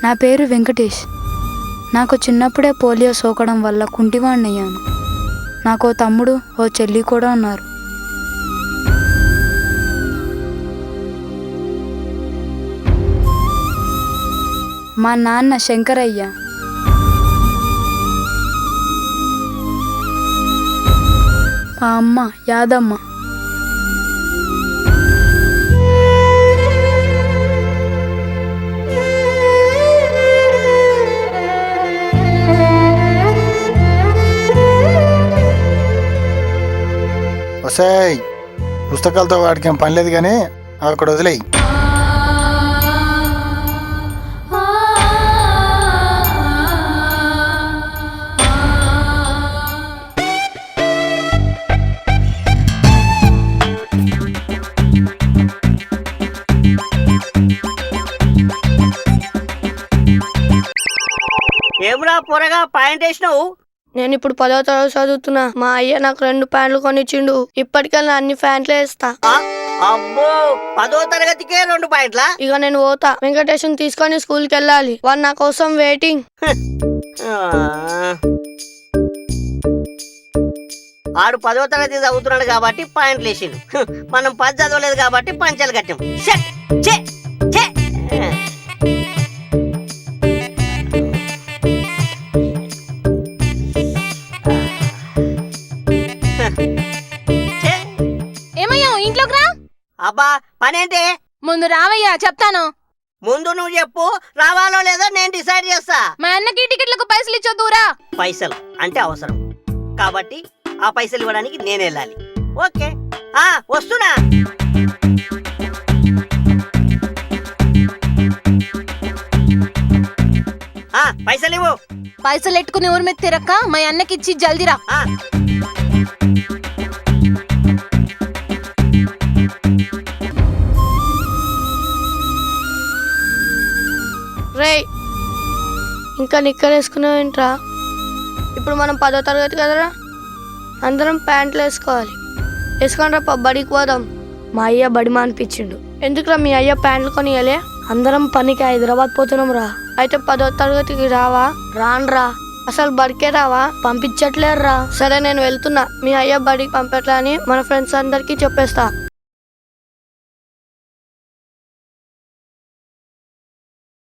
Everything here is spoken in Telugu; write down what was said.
నా పేరు వెంకటేష్. నాకు చిన్నప్పుడే పోలియో సోకడం వల్ల కుంటివాణ్ణయ్యాను. నాకు ఓ తమ్ముడు ఓ చెల్లి కూడా ఉన్నారు. మా నాన్న శంకరయ్య. మా అమ్మ యాదమ్మ. వసాయ్ పుస్తకాలతో వాడికి ఏం పని లేదు కానీ అక్కడ వదిలేయి. ఏమ్రా పొరగా పాయింట్ వేసినావు? నేను ఇప్పుడు 10వ తరగతి చదువుతున్నా. మా అయ్య నాకు 2 ప్యాంట్లు కొనిచ్చిండు. ఇప్పటికల్లా అన్ని ప్యాంట్లు వేస్తా. అబ్బో 10వ తరగతికే 2 పాయింట్లా? ఇక నేను పోతా. వెంకటేశ్వరం తీసుకొని స్కూల్కి వెళ్ళాలి. వాడు నా కోసం వెయిటింగ్. ఆడు 10వ తరగతి చదువుతున్నాడు కాబట్టి పాయింట్లు వేసిండు. మనం 10 చదవలేదు కాబట్టి పంచాలు కట్టాం. ఏమయ్యా ఇంట్లోకి రా. అబ్బా పనేంటి? ముందు రావయ్యా చెప్తాను. ముందు నువ్వు చెప్పు, రావాలో లేదో నేను డిసైడ్ చేస్తా. మా అన్నకి టికెట్లకు పైసలు ఇచ్చొద్దురా. పైసలు అంటే అవసరం కాబట్టి ఆ పైసలు ఇవ్వడానికి నేను వెళ్ళాలి. ఓకే వస్తున్నా. పైసలు ఇవ్వు. పైసలు ఎట్టుకుని ఊరి మీద తిరక్క మా అన్నకి ఇచ్చి జల్దిరా. రే ఇంకా నిక్కర్ వేసుకున్నావేంట్రా? ఇప్పుడు మనం 10వ తరగతి కదరా, అందరం ప్యాంట్లు వేసుకోవాలి. వేసుకుంటారా బడికి పోదాం. మా అయ్య బడి మానిపించిండు. ఎందుకురా మీ అయ్య ప్యాంట్లు కొనియలే? అందరం పనికి హైదరాబాద్ పోతున్నాం రా. అయితే 10వ తరగతికి రావా? రాన్రా. అసలు బడికే రావా? పంపించట్లేరురా. సరే నేను వెళ్తున్నా. మీ అయ్య బడికి పంపట్లా అని మన ఫ్రెండ్స్ అందరికి చెప్పేస్తా.